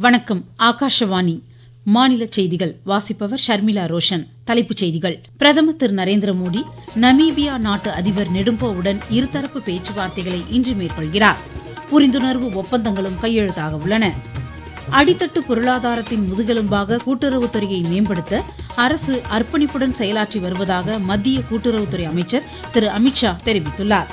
வணக்கம். ஆகாஷவாணி மாநில செய்திகள் வாசிப்பவர் ஷர்மிளா ரோஷன். தலைப்புச் செய்திகள். பிரதமர் திரு நரேந்திர மோடி நமீபியா நாட்டு அதிபர் நெடும்போவுடன் இருதரப்பு பேச்சுவார்த்தைகளை இன்று மேற்கொள்கிறார். புரிந்துணர்வு ஒப்பந்தங்களும் கையெழுத்தாக உள்ளன. அடித்தட்டு பொருளாதாரத்தின் முதுகெலும்பாக கூட்டுறவுத்துறையை மேம்படுத்த அரசு அர்ப்பணிப்புடன் செயலாற்றி வருவதாக மத்திய கூட்டுறவுத்துறை அமைச்சர் திரு அமித்ஷா தெரிவித்துள்ளார்.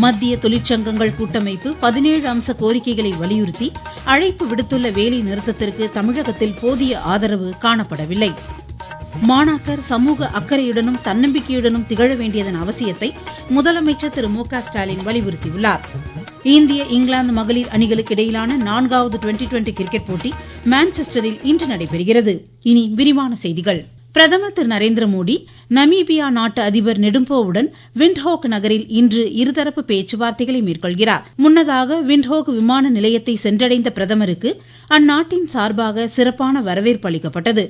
மத்திய தொழிற்சங்கங்கள் கூட்டமைப்பு 17 அம்ச கோரிக்கைகளை வலியுறுத்தி அழைப்பு விடுத்துள்ள வேலை நிறுத்தத்திற்கு தமிழகத்தில் போதிய ஆதரவு காணப்படவில்லை. மாணாக்கர் சமூக அக்கறையுடனும் தன்னம்பிக்கையுடனும் திகழ வேண்டியதன் அவசியத்தை முதலமைச்சர் திரு மு.க. ஸ்டாலின் வலியுறுத்தியுள்ளார். இந்திய இங்கிலாந்து மகளிர் அணிகளுக்கு இடையிலான 4வது டுவெண்டி கிரிக்கெட் போட்டி மான்செஸ்டரில் இன்று நடைபெறுகிறது. இனி விரிவான செய்திகள். பிரதமர் திரு நரேந்திர மோடி நமீபியா நாட்டு அதிபர் நெடும்போவுடன் விண்ட்ஹோக் நகரில் இன்று இருதரப்பு பேச்சுவார்த்தைகளை மேற்கொள்கிறார். முன்னதாக விண்ட்ஹோக் விமான நிலையத்தை சென்றடைந்த பிரதமருக்கு அந்நாட்டின் சார்பாக சிறப்பான வரவேற்பு அளிக்கப்பட்டது.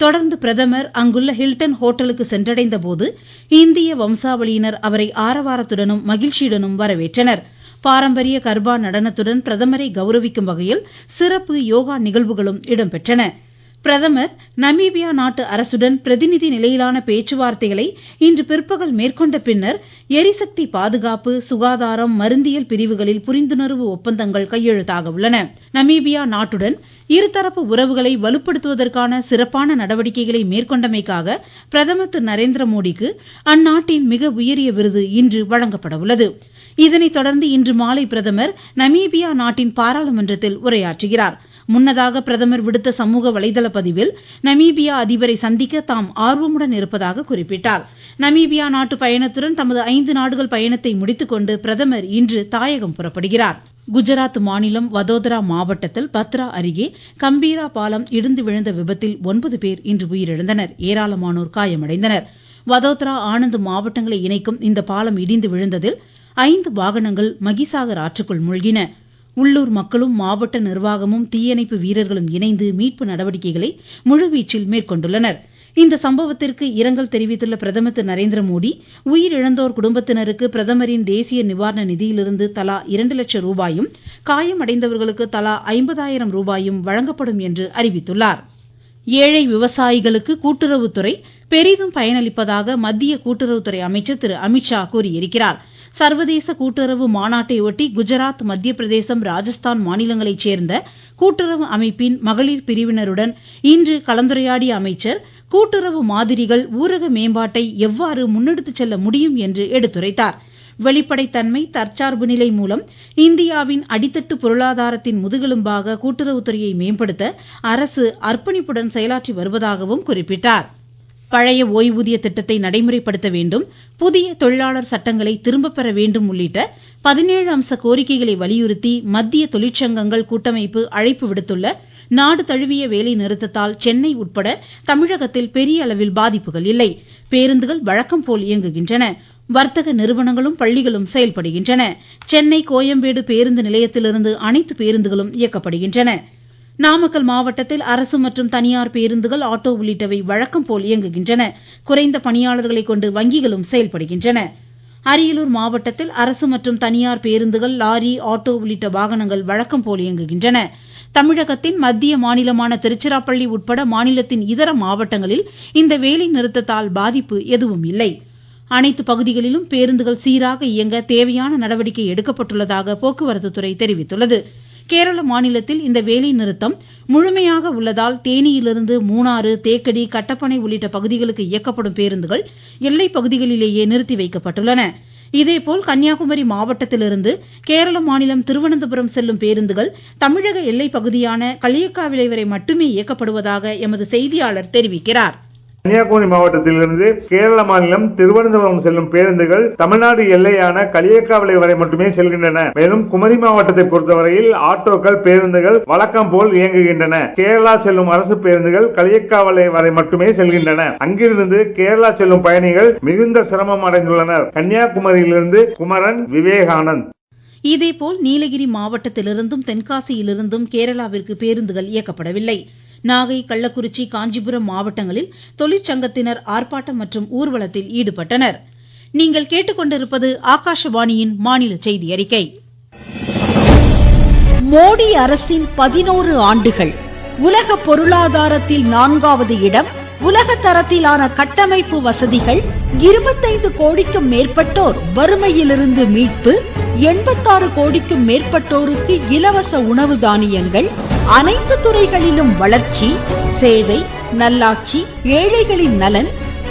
தொடர்ந்து பிரதமர் அங்குள்ள ஹில்டன் ஹோட்டலுக்கு சென்றடைந்த போது இந்திய வம்சாவளியினர் அவரை ஆரவாரத்துடனும் மகிழ்ச்சியுடனும் வரவேற்றனர். பாரம்பரிய கர்பா நடனத்துடன் பிரதமரை கௌரவிக்கும் வகையில் சிறப்பு யோகா நிகழ்வுகளும் இடம்பெற்றன. பிரதமர் நமீபியா நாட்டு அரசுடன் பிரதிநிதி நிலையிலான பேச்சுவார்த்தைகளை இன்று பிற்பகல் மேற்கொண்ட பின்னர் எரிசக்தி பாதுகாப்பு, சுகாதாரம், மருந்தியல் பிரிவுகளில் புரிந்துணர்வு ஒப்பந்தங்கள் கையெழுத்தாக உள்ளன. நமீபியா நாட்டுடன் இருதரப்பு உறவுகளை வலுப்படுத்துவதற்கான சிறப்பான நடவடிக்கைகளை மேற்கொண்டமைக்காக பிரதமர் திரு நரேந்திர மோடிக்கு அந்நாட்டின் மிக உயரிய விருது இன்று வழங்கப்பட உள்ளது. இதனைத் தொடர்ந்து இன்று மாலை பிரதமர் நமீபியா நாட்டின் பாராளுமன்றத்தில் உரையாற்றுகிறார். முன்னதாக பிரதமர் விடுத்த சமூக வலைதள பதிவில் நமீபியா அதிபரை சந்திக்க தாம் ஆர்வமுடன் இருப்பதாக குறிப்பிட்டார். நமீபியா நாட்டு பயணத்துடன் தமது 5 நாடுகள் பயணத்தை முடித்துக்கொண்டு பிரதமர் இன்று தாயகம் புறப்படுகிறார். குஜராத் மாநிலம் வதோதரா மாவட்டத்தில் பத்ரா அருகே கம்பீரா பாலம் இடிந்து விழுந்த விபத்தில் 9 பேர் இன்று உயிரிழந்தனர். ஏராளமானோர் காயமடைந்தனர். வதோதரா, ஆனந்த் மாவட்டங்களை இணைக்கும் இந்த பாலம் இடிந்து விழுந்ததில் 5 வாகனங்கள் மகிசாகர் ஆற்றுக்குள் மூழ்கின. உள்ளூர் மக்களும் மாவட்ட நிர்வாகமும் தீயணைப்பு வீரர்களும் இணைந்து மீட்பு நடவடிக்கைகளை முழுவீச்சில் மேற்கொண்டுள்ளனர். இந்த சம்பவத்திற்கு இரங்கல் தெரிவித்துள்ள பிரதமர் திரு நரேந்திர மோடி உயிரிழந்தோர் குடும்பத்தினருக்கு பிரதமரின் தேசிய நிவாரண நிதியிலிருந்து தலா 2 லட்சம் ரூபாயும், காயமடைந்தவர்களுக்கு தலா 50,000 ரூபாயும் வழங்கப்படும் என்று அறிவித்துள்ளார். ஏழை விவசாயிகளுக்கு கூட்டுறவுத்துறை பெரிதும் பயனளிப்பதாக மத்திய கூட்டுறவுத்துறை அமைச்சர் திரு அமித்ஷா கூறியிருக்கிறார். சர்வதேச கூட்டுறவு மாநாட்டையொட்டி குஜராத், மத்திய பிரதேசம், ராஜஸ்தான் மாநிலங்களைச் சேர்ந்த கூட்டுறவு அமைப்பின் மகளிர் பிரிவினருடன் இன்று கலந்துரையாடிய அமைச்சர் கூட்டுறவு மாதிரிகள் ஊரக மேம்பாட்டை எவ்வாறு முன்னெடுத்துச் செல்ல முடியும் என்று எடுத்துரைத்தார். வெளிப்படைத்தன்மை, தற்சார்பு நிலை மூலம் இந்தியாவின் அடித்தட்டு பொருளாதாரத்தின் முதுகெலும்பாக கூட்டுறவுத்துறையை மேம்படுத்த அரசு அர்ப்பணிப்புடன் செயலாற்றி வருவதாகவும் குறிப்பிட்டார். பழைய ஓய்வூதிய திட்டத்தை நடைமுறைப்படுத்த வேண்டும், புதிய தொழிலாளர் சட்டங்களை திரும்பப் பெற வேண்டும் உள்ளிட்ட 17 அம்ச கோரிக்கைகளை வலியுறுத்தி மத்திய தொழிற்சங்கங்கள் கூட்டமைப்பு அழைப்பு விடுத்துள்ள நாடு தழுவிய வேலை நிறுத்தத்தால் சென்னை உட்பட தமிழகத்தில் பெரிய அளவில் பாதிப்புகள் இல்லை. பேருந்துகள் வழக்கம் போல் இயங்குகின்றன. வர்த்தக நிறுவனங்களும் பள்ளிகளும் செயல்படுகின்றன. சென்னை கோயம்பேடு பேருந்து நிலையத்திலிருந்து அனைத்து பேருந்துகளும் இயக்கப்படுகின்றன. நாமக்கல் மாவட்டத்தில் அரசு மற்றும் தனியார் பேருந்துகள், ஆட்டோ உள்ளிட்டவை வழக்கம் போல் இயங்குகின்றன. குறைந்த பணியாளர்களை கொண்டு வங்கிகளும் செயல்படுகின்றன. அரியலூர் மாவட்டத்தில் அரசு மற்றும் தனியார் பேருந்துகள், லாரி, ஆட்டோ உள்ளிட்ட வாகனங்கள் வழக்கம் போல் இயங்குகின்றன. தமிழகத்தின் மத்திய மாநிலமான திருச்சிராப்பள்ளி உட்பட மாநிலத்தின் இதர மாவட்டங்களில் இந்த வேலை நிறுத்தத்தால் பாதிப்பு எதுவும் இல்லை. அனைத்து பகுதிகளிலும் பேருந்துகள் சீராக இயங்க தேவையான நடவடிக்கை எடுக்கப்பட்டுள்ளதாக போக்குவரத்துத்துறை தெரிவித்துள்ளது. கேரள மாநிலத்தில் இந்த வேலை நிறுத்தம் முழுமையாக உள்ளதால் தேனியிலிருந்து மூணாறு, தேக்கடி, கட்டப்பனை உள்ளிட்ட பகுதிகளுக்கு இயக்கப்படும் பேருந்துகள் எல்லை பகுதிகளிலேயே நிறுத்தி வைக்கப்பட்டுள்ளன. இதேபோல் கன்னியாகுமரி மாவட்டத்திலிருந்து கேரள மாநிலம் திருவனந்தபுரம் செல்லும் பேருந்துகள் தமிழக எல்லை பகுதியான களியக்காவிளை வரை மட்டுமே இயக்கப்படுவதாக எமது செய்தியாளர் தெரிவிக்கிறார். கன்னியாகுமரி மாவட்டத்திலிருந்து கேரள மாநிலம் திருவனந்தபுரம் செல்லும் பேருந்துகள் தமிழ்நாடு எல்லையான களியக்காவிளை வரை மட்டுமே செல்கின்றன. மேலும் குமரி மாவட்டத்தை பொறுத்தவரையில் ஆட்டோக்கள், பேருந்துகள் வழக்கம் போல் இயங்குகின்றன. கேரளா செல்லும் அரசு பேருந்துகள் களியக்காவிளை வரை மட்டுமே செல்கின்றன. அங்கிருந்து கேரளா செல்லும் பயணிகள் மிகுந்த சிரமம் அடைந்துள்ளனர். கன்னியாகுமரியிலிருந்து குமரன், விவேகானந்த். இதேபோல் நீலகிரி மாவட்டத்திலிருந்தும் தென்காசியிலிருந்தும் கேரளாவிற்கு பேருந்துகள் இயக்கப்படவில்லை. நாகை, கள்ளக்குறிச்சி, காஞ்சிபுரம் மாவட்டங்களில் தொழிற்சங்கத்தினர் ஆர்ப்பாட்டம் மற்றும் ஊர்வலத்தில் ஈடுபட்டனர். நீங்கள் கேட்டுக்கொண்டிருப்பது ஆகாஷவாணியின் மாநில செய்தி அறிக்கை. மோடி அரசின் 11 ஆண்டுகள். உலக பொருளாதாரத்தில் 4வது இடம். உலக தரத்திலான கட்டமைப்பு வசதிகள். 25 கோடிக்கும் மேற்பட்டோர் வறுமையிலிருந்து மீட்பு. 86 கோடிக்கும் மேற்பட்டோருக்கு இலவச உணவு தானியங்கள். அனைத்து துறைகளிலும் வளர்ச்சி, சேவை, நல்லாட்சி, ஏழைகளின் நலன்.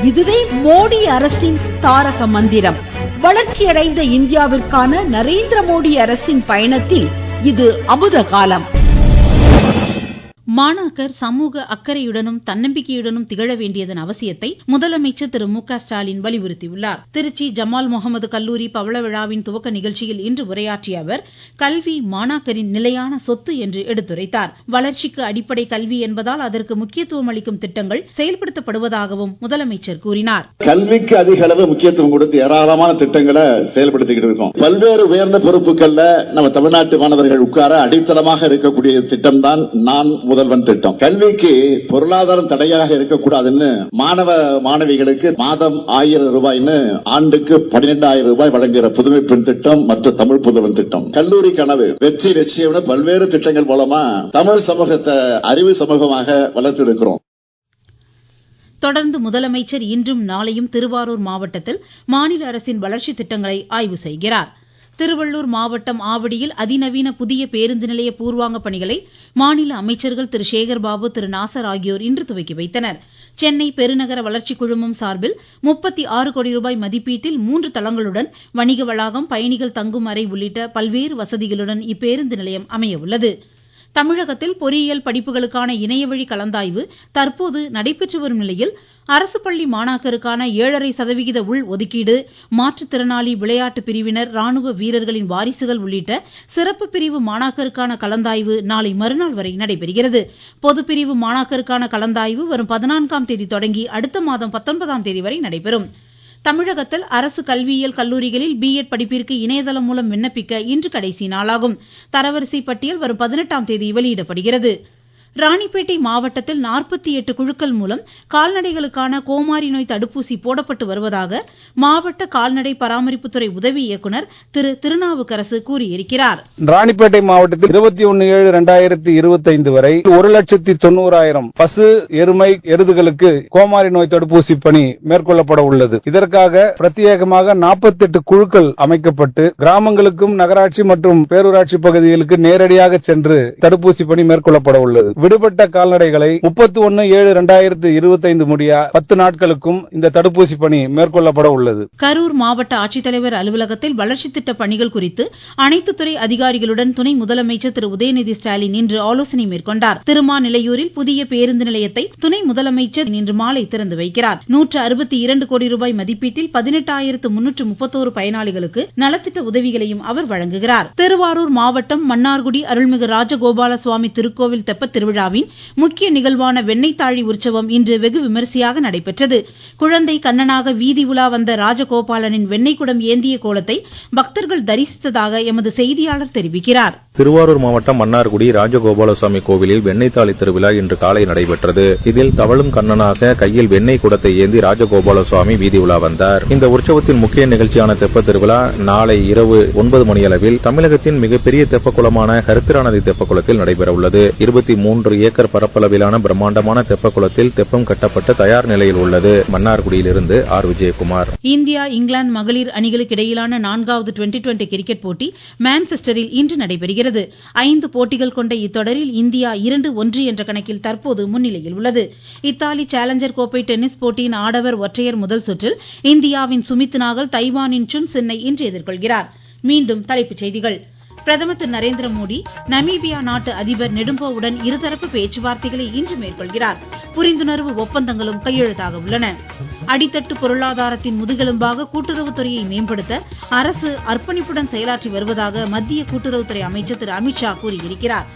இதுவே மோடி அரசின் தாரக மந்திரம். வளர்ச்சியடைந்த இந்தியாவிற்கான நரேந்திர மோடி அரசின் பயணத்தில் இது அமுத காலம். மாணாக்கர் சமூக அக்கறையுடனும் தன்னம்பிக்கையுடனும் திகழ வேண்டியதன் அவசியத்தை முதலமைச்சர் திரு மு.க. ஸ்டாலின் வலியுறுத்தியுள்ளார். திருச்சி ஜமால் முகமது கல்லூரி பவள விழாவின் துவக்க நிகழ்ச்சியில் இன்று உரையாற்றிய அவர், கல்வி மாணாக்கரின் நிலையான சொத்து என்று எடுத்துரைத்தார். வளர்ச்சிக்கு அடிப்படை கல்வி என்பதால் அதற்கு முக்கியத்துவம் அளிக்கும் திட்டங்கள் செயல்படுத்தப்படுவதாகவும் முதலமைச்சர் கூறினார். கல்விக்கு அதிக அளவு முக்கியத்துவம் கொடுத்து ஏராளமான திட்டங்களை செயல்படுத்திக்கிட்டு இருக்கோம். பல்வேறு உயர்ந்த பொறுப்புகள்ல நம்ம தமிழ்நாட்டு மாணவர்கள் உட்கார அடித்தளமாக இருக்கக்கூடிய திட்டம் தான் நான் முதல்வன் திட்டம். கல்விக்கு பொருளாதாரம் தடையாக இருக்கக்கூடாதுன்னு மாணவ மாணவிகளுக்கு மாதம் 1000 ரூபாய்னு ஆண்டுக்கு 12,000 ரூபாய் வழங்குகிற புதுமை பெண் திட்டம் மற்றும் தமிழ் புதல்வன் திட்டம். கல்லூரி கனவு வெற்றி நிச்சயம் பல்வேறு திட்டங்கள் மூலமா தமிழ் சமூகத்தை அறிவு சமூகமாக வளர்த்தெடுக்கிறோம். தொடர்ந்து முதலமைச்சர் இன்றும் நாளையும் திருவாரூர் மாவட்டத்தில் மாநில அரசின் வளர்ச்சி திட்டங்களை ஆய்வு செய்கிறார். திருவள்ளூர் மாவட்டம் ஆவடியில் அதிநவீன புதிய பேருந்து நிலைய பூர்வாங்க பணிகளை மாநில அமைச்சர்கள் திரு சேகர்பாபு, திரு நாசர் ஆகியோர் இன்று துவக்கி வைத்தனர். சென்னை பெருநகர வளர்ச்சி குழுமம் சார்பில் 36 கோடி ரூபாய் மதிப்பீட்டில் 3 தளங்களுடன் வணிக வளாகம், பயணிகள் தங்கும் அறை உள்ளிட்ட பல்வேறு வசதிகளுடன் இப்பேருந்து நிலையம் அமைய உள்ளது. தமிழகத்தில் பொறியியல் படிப்புகளுக்கான இணையவழி கலந்தாய்வு தற்போது நடைபெற்று வரும் நிலையில் அரசு பள்ளி மாணாக்கருக்கான 7.5% உள் ஒதுக்கீடு, மாற்றுத்திறனாளி விளையாட்டு பிரிவினர், ராணுவ வீரர்களின் வாரிசுகள் உள்ளிட்ட சிறப்பு பிரிவு மாணாக்கருக்கான கலந்தாய்வு நாளை மறுநாள் வரை நடைபெறுகிறது. பொதுப்பிரிவு மாணாக்கருக்கான கலந்தாய்வு வரும் 14ஆம் தேதி தொடங்கி அடுத்த மாதம் 19ஆம் தேதி வரை நடைபெறும். தமிழகத்தில் அரசு கல்வியியல் கல்லூரிகளில் B.Ed படிப்பிற்கு இணையதளம் மூலம் விண்ணப்பிக்க இன்று கடைசி நாளாகும். தரவரிசை பட்டியல் வரும் 18ஆம் தேதி வெளியிடப்படுகிறது. ராணிப்பேட்டை மாவட்டத்தில் 48 குழுக்கள் மூலம் கால்நடைகளுக்கான கோமாரி நோய் தடுப்பூசி போடப்பட்டு வருவதாக மாவட்ட கால்நடை பராமரிப்புத்துறை உதவி இயக்குநர் திரு திருநாவுக்கரசு கூறியிருக்கிறார். ராணிப்பேட்டை மாவட்டத்தில் 21/7/2025 வரை 1,90,000 பசு, எருமை, எருதுகளுக்கு கோமாரி நோய் தடுப்பூசி பணி மேற்கொள்ளப்பட உள்ளது. இதற்காக பிரத்யேகமாக 48 குழுக்கள் அமைக்கப்பட்டு கிராமங்களுக்கும் நகராட்சி மற்றும் பேரூராட்சி பகுதிகளுக்கு நேரடியாக சென்று தடுப்பூசி பணி மேற்கொள்ளப்பட உள்ளது. விடுபட்ட கால்நடைகளை 31/7/2025 முடிய 10 நாட்களுக்கும் இந்த தடுப்பூசி பணி மேற்கொள்ளப்பட உள்ளது. கரூர் மாவட்ட ஆட்சித்தலைவர் அலுவலகத்தில் வளர்ச்சி திட்ட பணிகள் குறித்து அனைத்து துறை அதிகாரிகளுடன் துணை முதலமைச்சர் திரு உதயநிதி ஸ்டாலின் இன்று ஆலோசனை மேற்கொண்டார். திருமாநிலையூரில் புதிய பேருந்து நிலையத்தை துணை முதலமைச்சர் இன்று மாலை திறந்து வைக்கிறார். 162 கோடி ரூபாய் மதிப்பீட்டில் 18,331 பயனாளிகளுக்கு நலத்திட்ட உதவிகளையும் அவர் வழங்குகிறார். திருவாரூர் மாவட்டம் மன்னார்குடி அருள்மிகு ராஜகோபால சுவாமி திருக்கோவில் தெப்பத் திருவிழாவின் முக்கிய நிகழ்வான வெண்ணெய் தாழி உற்சவம் இன்று வெகு விமரிசையாக நடைபெற்றது. குழந்தை கண்ணனாக வீதி உலா வந்த ராஜகோபாலனின் வெண்ணெய் குடம் ஏந்திய கோலத்தை பக்தர்கள் தரிசித்ததாக எமது செய்தியாளர் தெரிவிக்கிறார். திருவாரூர் மாவட்டம் மன்னார்குடி ராஜகோபாலசுவாமி கோவிலில் வெண்ணெய் தாளி திருவிழா இன்று காலை நடைபெற்றது. இதில் தவழும் கண்ணனாக கையில் வெண்ணெய் குடத்தை ஏந்தி ராஜகோபாலசுவாமி வீதி உலா வந்தார். இந்த உற்சவத்தின் முக்கிய நிகழ்ச்சியான தெப்ப திருவிழா நாளை இரவு 9 மணியளவில் தமிழகத்தின் மிகப்பெரிய தெப்பக்குளமான கருத்திராநதி தெப்பக்குளத்தில் நடைபெற உள்ளது. 23 ஏக்கர் பரப்பளவிலான பிரம்மாண்டமான தெப்பக்குளத்தில் தெப்பம் கட்டப்பட்டு தயார் நிலையில் உள்ளது. மன்னார்குடியிலிருந்து ஆர். விஜயகுமார். இந்தியா இங்கிலாந்து மகளிர் அணிகளுக்கு இடையிலான 4வது டுவெண்டி கிரிக்கெட் போட்டி மான்செஸ்டரில் இன்று நடைபெறுகிறது. 5 போட்டிகள் கொண்ட இத்தொடரில் இந்தியா 2-1 என்ற கணக்கில் தற்போது முன்னிலையில் உள்ளது. இத்தாலி சேலஞ்சர் கோப்பை டென்னிஸ் போட்டியின் ஆடவர் ஒற்றையர் முதல் சுற்றில் இந்தியாவின் சுமித் நாகல் தைவானின் சுன் சின்னை இன்று எதிர்கொள்கிறார். மீண்டும் தலைப்புச் செய்திகள். பிரதமர் திரு நரேந்திர மோடி நமீபியா நாட்டு அதிபர் நெடும்போவுடன் இருதரப்பு பேச்சுவார்த்தைகளை இன்று மேற்கொள்கிறார். புரிந்துணர்வு ஒப்பந்தங்களும் கையெழுத்தாக உள்ளன. அடித்தட்டு பொருளாதாரத்தின் முதுகெலும்பாக கூட்டுறவுத்துறையை மேம்படுத்த அரசு அர்ப்பணிப்புடன் செயலாற்றி வருவதாக மத்திய கூட்டுறவுத்துறை அமைச்சர் திரு அமித்ஷா கூறியிருக்கிறார்.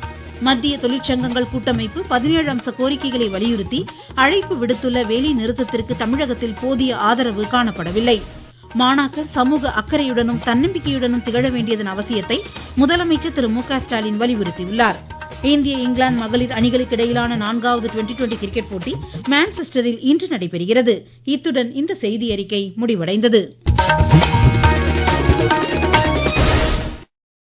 மத்திய தொழிற்சங்கங்கள் கூட்டமைப்பு 17 அம்ச கோரிக்கைகளை வலியுறுத்தி அழைப்பு விடுத்துள்ள வேலை நிறுத்தத்திற்கு தமிழகத்தில் போதிய ஆதரவு காணப்படவில்லை. மாணாக்கர் சமூக அக்கறையுடனும் தன்னம்பிக்கையுடனும் திகழ வேண்டியதன் அவசியத்தை முதலமைச்சர் திரு மு.க. ஸ்டாலின் வலியுறுத்தியுள்ளார். இந்திய இங்கிலாந்து மகளிர் அணிகளுக்கு இடையிலான 4வது டுவெண்டி கிரிக்கெட் போட்டி மான்செஸ்டரில் இன்று நடைபெறுகிறது. இத்துடன் இந்த செய்தியறிக்கை முடிவடைந்தது.